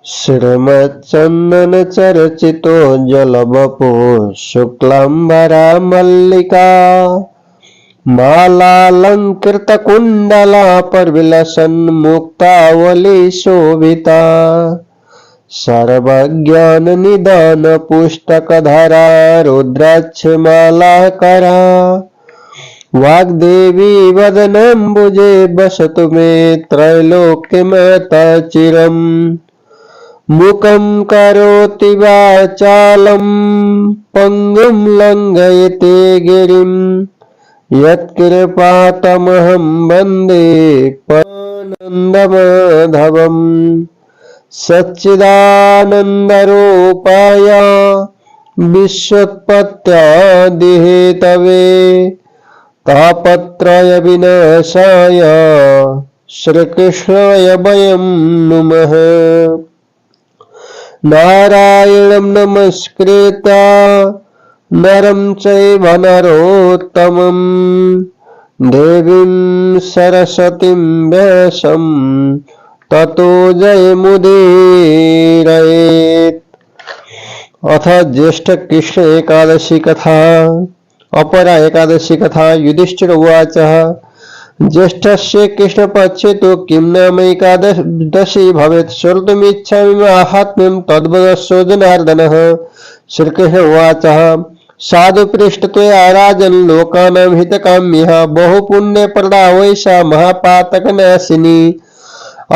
श्रीमच्चन्दन चर्चितो जलवपो शुक्लाम्बरा मल्लिका मालालंकृत कुंडला परविलसन मुक्तावली शोभिता सर्वज्ञान निदान पुस्तक धरा रुद्राक्ष माला करा वाग्देवी वदनम्बुजे बसतु मे त्रैलोक्यमता चिरम् मुखं करोति वाचालं पंगुं लंघयते गिरिं यत्कृपातमहं वन्दे परमानन्दमाधवम् सच्चिदानन्दरूपाय विश्वोत्पत्त्यादिहेतवे तापत्रय विनाशाय श्रीकृष्णाय वयं नुमः। नारायणं नमस्कृत्य नरं चैव नरोत्तमं देवीं सरस्वतीं व्यासं ततो जयमुदीरयेत्। अथ ज्येष्ठ कृष्ण एकादशी कथा। अपरा एकादशी कथा। युधिष्ठिर उवाच ज्येष्ठस्य कृष्णपक्षे तो किं नाम एकादशी भवेत् श्रोतुमिच्छामि माहात्म्यं तद्वदस्यो जनार्दनः। श्रीकृष्ण उवाच साधु पृष्ठत्वया राजन् लोकानां हितकाम्यः बहुपुण्यप्रदा वै सा महापातकनाशिनी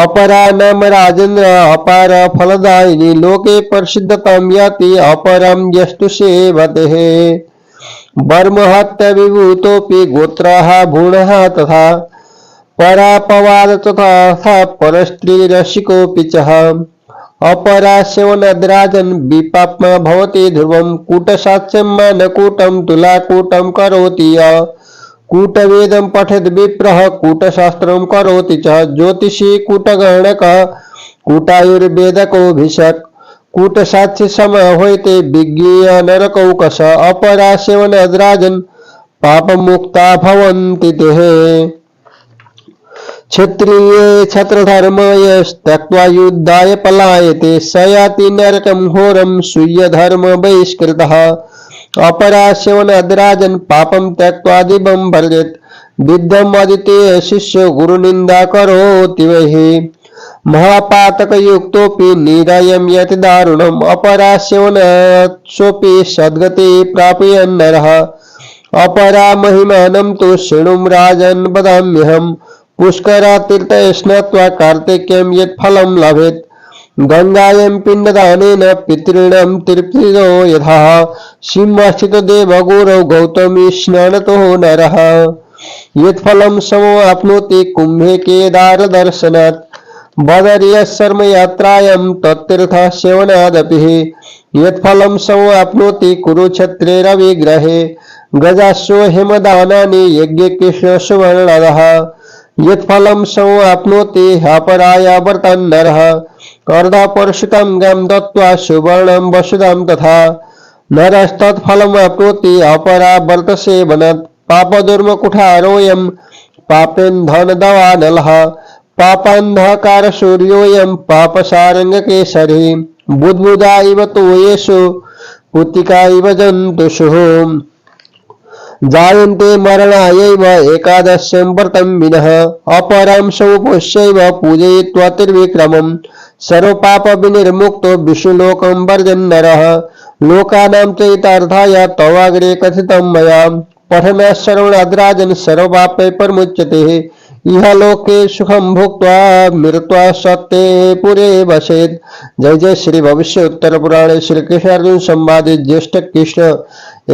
अपरा नाम राजेन्द्र अपार फलदायिनी लोके प्रसिद्धतां याति अपरां यस्तु सेवते वर्महत्य विभूतोऽपि गोत्राः भूणः तथा परापवाद तथा परस्त्रीरसिकोऽपि च अपरास्यवनद्राजन् विपाप्मा भवति ध्रुवं कूटसाक्ष्यं मानकूटं तुलाकूटं करोति य कूटवेदं पठेद् विप्रः कूटशास्त्रं करोति च ज्योतिषी कूटगणकः कूटायुर्वेदकोऽभिषक् कूटसाक्षी समाहूयते विज्ञेय नरकौकश अपरास्यवनद्राजन् पापमुक्ता भवन्ति ते क्षत्रिये छत्रधर्मयस्त्यक्त्वा युद्धाय पलायते स याति नरकं घोरं स्वीयधर्म बहिष्कृतः अपरास्यवनद्राजन् पापं त्यक्त्वा दिवं भजेत् विद्धम् अदितेय शिष्यो गुरुनिन्दा करोति वै महापातकयुक्तोऽपि निरायं यति दारुणम् अपरास्यवनत्सोऽपि सद्गति प्रापयन् नरः अपरा महिमानं तु शृणुं राजन् वदाम्यहम् पुष्करातीर्थे स्नात्वा कार्तिकेयं यत् फलं लभेत् गंगायां पिण्डदानेन पितॄणां तृप्तिरो यथा सिंहास्थितो देवगुरौ गौतमी स्नानतो नरः यत् फलं समवाप्नोति कुम्भे केदारदर्शनात् बदर्यशर्म यात्रायां तत्तीर्थः सेवनादपि यत् फलं समवाप्नोति कुरुक्षेत्रे रविग्रहे गजासो हेमदानानि यज्ञे कृष्णसुवर्णदः यत् फलं समवाप्नोति अपराया वर्तन् नरः अर्धपर्षितं गां दत्त्वा सुवर्णं वसुधां तथा नरस्तत्फलमाप्नोति अपरा वर्तसेवनात् पापदुर्मकुठारोऽयं पापेन धनदवानलः पापान्धकार सूर्योऽयं पापसारङ्गकेसरी बुद्बुदा इव तोयेषु पुत्तिका इव जन्तुषु जायन्ते मरणायैव एकादश्यं व्रतं विनः अपरां समुपस्यैव पूजयित्वा त्रिविक्रमं सर्वपापविनिर्मुक्तो विष्णुलोकं वर्जन् नरः लोकानां चैतार्थाय तवाग्रे कथितं मया पठनात् श्रवणाद्राजन् सर्वपापै प्रमुच्यते इह लोके सुखं भुक्त्वा मृत्वा सत्ये पुरे वसेत्। जय जय श्री भविष्य उत्तर पुराणे श्री कृष्णार्जुन संवादे ज्येष्ठ कृष्ण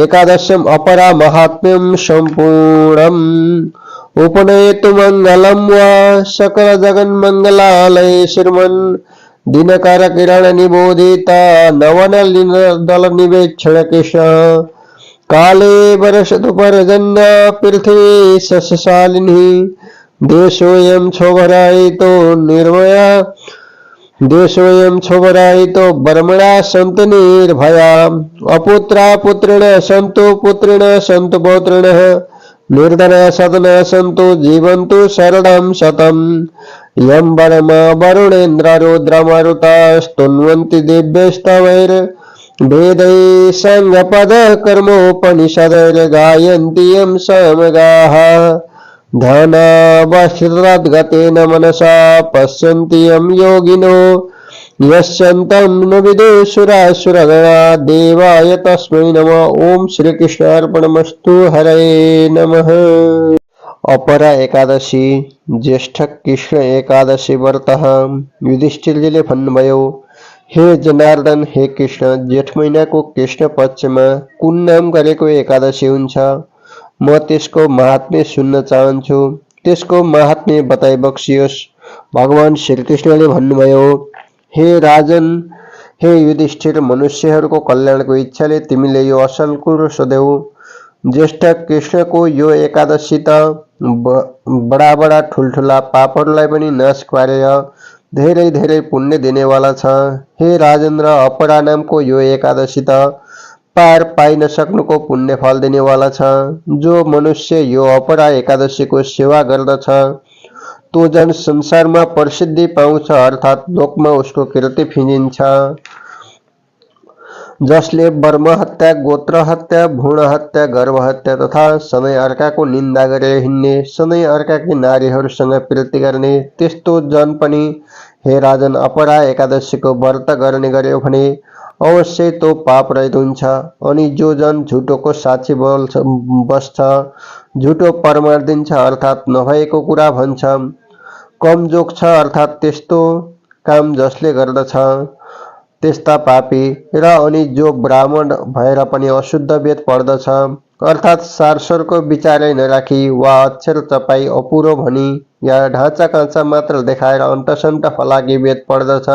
एकादश्यम् अपरा महात्म्यं सम्पूर्णम्। उपनयतु मंगलं वा सकल जगन्मंगलालय श्रीमन् दिनकर किरण निबोधिता नवनलिन निवेक्षण कृष्ण काले वर्षतु पर्जन्य पृथ्वी शशशालिनी देशोऽयं क्षोभरायितो निर्भया देशोऽयं क्षोभरायितो बर्मणा सन्तु निर्भया अपुत्रा पुत्रिणः सन्तु पुत्रिणः सन्तु पौत्रिणः निर्धना सदना सन्तु जीवन्तु शरणं शतम् यं वर्मा वरुणेन्द्र रुद्रमरुतास्तुन्वन्ति दिव्यस्तवैर् वेदैः सङ्गपदः कर्मोपनिषदैर्गायन्ति यं सामगाः ध्यानावस्थितद्गतेन मनसा पश्यन्ति यं योगिनो यस्यन्तं न विदुषुरासुरगणा देवाय तस्मै नमः। ओम श्री कृष्णार्पणमस्तु। हरे नमः। अपरा एकादशी ज्येष्ठ कृष्ण एकादशी व्रत युधिष्ठिरजीले भन्नुभयो, हे जनार्दन, हे कृष्ण, जेठ महिनाको कृष्ण पक्षमा कुन नाम गरेको एकादशी हुन्छ? म त्यसको महात्म्य सुन्न चाहन्छु। त्यसको महात्म्य बताइ बक्सियोस्। भगवान श्रीकृष्णले भन्नुभयो, हे राजन, हे युधिष्ठिर, मनुष्यहरूको कल्याणको इच्छाले तिमीले यो असल कुरो सोध्यौ। ज्येष्ठ कृष्णको यो एकादशी त बडा बडा ठुल्ठुला पापहरूलाई पनि नाश पारेर धेरै धेरै पुण्य दिनेवाला छ। हे राजेन्द्र, अपरा नामको यो एकादशी त पार पाइ नसक्नुको पुण्य फल दिनेवाला छ। जो मनुष्य यो अपरा एकादशीको सेवा गर्दछ तो जन संसारमा प्रसिद्धि पाउँछ, अर्थात् लोकमा उसको कीर्ति फिँजिन्छ। जसले वर्म हत्या, गोत्र हत्या, भ्रूण हत्या, गर्भ हत्या तथा सधैँ अर्काको निन्दा गरेर हिँड्ने, सधैँ अर्काकी नारीहरूसँग प्रीति गर्ने, त्यस्तो जन पनि हे राजन अपरा एकादशीको व्रत गर्ने गर्यो भने अवश्य तो पाप रहित हुन्छ। अनि जो जन झुटोको साक्षी बस्छ, झुटो प्रमाण दिन्छ, अर्थात् नभएको कुरा भन्छ, कम जोग छ, अर्थात् त्यस्तो काम जसले गर्दछ त्यस्ता पापी, र अनि जो ब्राह्मण भएर पनि अशुद्ध वेद पढ्दछ, अर्थात् सारस्वरको विचारै नराखी वा अक्षर चपाई अपुरो भनी या ढाँचा काँचा मात्र देखाएर अन्तसन्त फलाकी वेद पढ्दछ,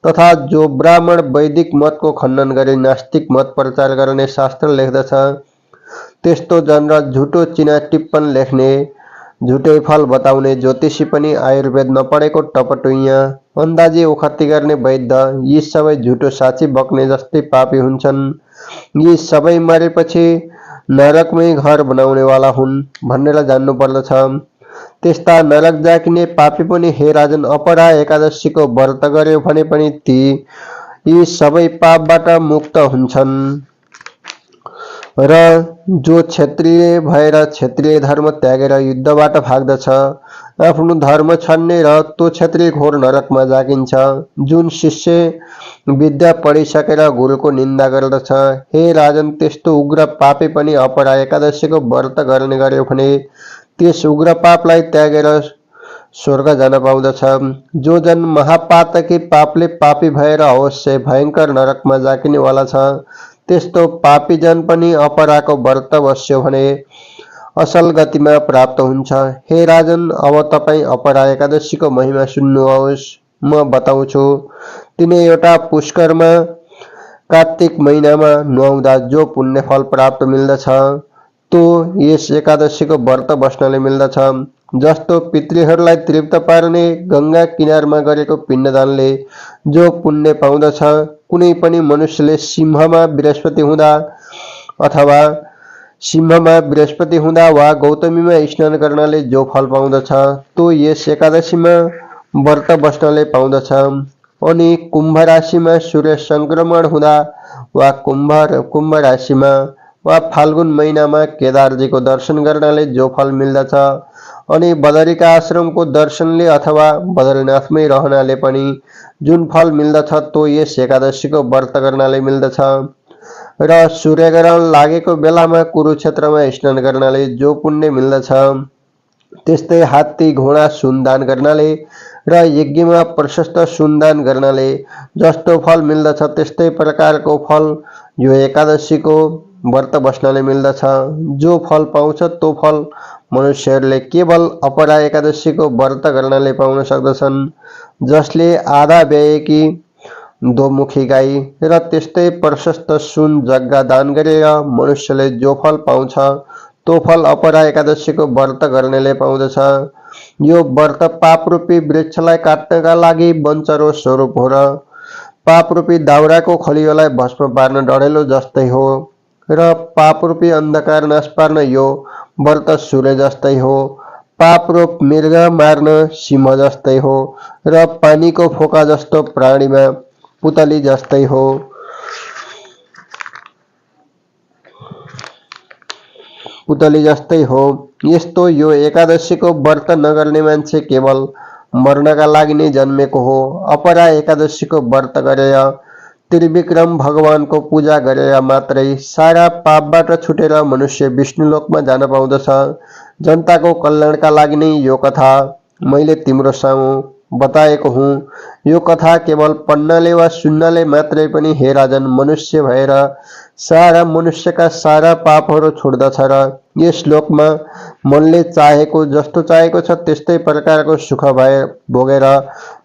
तथा जो ब्राह्मण वैदिक मतको खण्डन गरी नास्तिक मत प्रचार गर्ने शास्त्र लेख्दछ, त्यस्तो जन र झुटो चिना टिप्पण लेख्ने, झुटै फल बताउने ज्योतिषी पनि आयुर्वेद नपढेको टपटुइया, अन्दाजी ओखती गर्ने वैद्य, यी सबै झुटो साक्षी बक्ने जस्तै पापी हुन्छन्। यी सबै मरेपछि नरकमै घर बनाउनेवाला हुन् भनेर जान्नु पर्दछ। त्यस्ता नरक जाकिने पापी पनि हे राजन अपरा एकादशीको व्रत गर्यो भने पनि यी सबै पापबाट मुक्त हुन्छन्। र जो क्षत्रिय भएर क्षत्रिय धर्म त्यागेर युद्धबाट भाग्दछ, आफ्नो धर्म छाड्ने र तो क्षत्रिय घोर नरकमा जागिन्छ। जुन शिष्य विद्या पढिसकेर गुरुको निन्दा गर्दछ, हे राजन त्यस्तो उग्र पापी पनि अपरा एकादशीको व्रत गर्ने गर्यो भने त्यस उग्र पापलाई त्यागेर स्वर्ग जान पाउँदछ। जो जन महापातकी पापले पापी भएर अवश्य भयंकर नरकमा जाकिनेवाला छ, त्यस्तो पापी जन पनि अपराको व्रत बस्यो भने असल गतिमा प्राप्त हुन्छ। हे राजन, अब तपाईँ अपरा एकादशीको महिमा सुन्नुहोस्। म बताउँछु। तिनै एउटा पुष्करमा कार्तिक महिनामा नुहाउँदा जो पुण्य फल प्राप्त मिल्दछ तो यस एकादशीको व्रत बस्नले मिल्दछ। जस्तो पितृहरूलाई तृप्त पार्ने गंगा किनारमा गरेको पिण्डदानले जो पुण्य पाउँदछ, कुनै पनि मनुष्यले सिंहमा बृहस्पति हुँदा वा गौतमीमा स्नान गर्नाले जो फल पाउँदछ तो यस एकादशीमा व्रत बस्नले पाउँदछ। अनि कुम्भ राशिमा सूर्य संक्रमण हुँदा वा कुम्भ राशिमा वा फाल्गुन महिनामा केदारजीको दर्शन गर्नाले जो फल मिल्दछ, अनि बदरिका आश्रमको दर्शनले अथवा बद्रीनाथमै रहनाले पनि जुन फल मिल्दछ तो यस एकादशीको व्रत गर्नाले मिल्दछ। र सूर्यग्रहण लागेको बेलामा कुरुक्षेत्रमा स्नान गर्नाले जो पुण्य मिल्दछ, त्यस्तै हात्ती घोडा सुन दान गर्नाले र यज्ञमा प्रशस्त सुन दान गर्नाले जस्तो फल मिल्दछ, त्यस्तै प्रकारको फल यो एकादशीको व्रत बस्नाले मिल्दछ। जो फल पाउँछ तो फल मनुष्यहरूले केवल अपरा एकादशीको व्रत गर्नाले पाउन सक्दछन्। जसले आधा ब्याएकी दोमुखी गाई र त्यस्तै प्रशस्त सुन जग्गा दान गरेर मनुष्यले जो फल पाउँछ तो फल अपरा एकादशीको व्रत गर्नेले पाउँदछ। यो व्रत पापरूपी वृक्षलाई काट्नका लागि वञ्चरो स्वरूप हो र पापरूपी दाउराको खलियोलाई भस्म पार्न डढेलो जस्तै हो, र पापरूपी अन्धकार नाश पार्न यो व्रत सूर्य जस्तै हो। पाप रूप मृग मार्न सिंह जस्तै हो र पानीको फोका जस्तो प्राणीमा पुतली जस्तै हो। यस्तो यो एकादशीको व्रत नगर्ने मान्छे केवल मर्नका लागि नै जन्मेको हो। अपरा एकादशीको व्रत गरेर त्रिविक्रम भगवानको पूजा गरेर मात्रै सारा पापबाट छुटेर मनुष्य विष्णुलोकमा जान पाउँदछ। जनताको कल्याणका लागि नै यो कथा मैले तिम्रो सामु बताएको हुँ। यो कथा केवल पढ्नाले वा सुन्नाले मात्रै पनि हे राजन मनुष्य भएर सारा मनुष्यका सारा पापहरू छोड्दछ र यस लोकमा मनले चाहेको जस्तो चाहेको छ त्यस्तै प्रकारको सुख भोगेर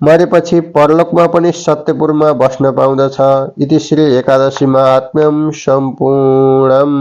मरेपछि परलोकमा पनि सत्यपुरमा बस्न पाउँदछ। इति श्री एकादशी महात्म्यम सम्पूर्णम्।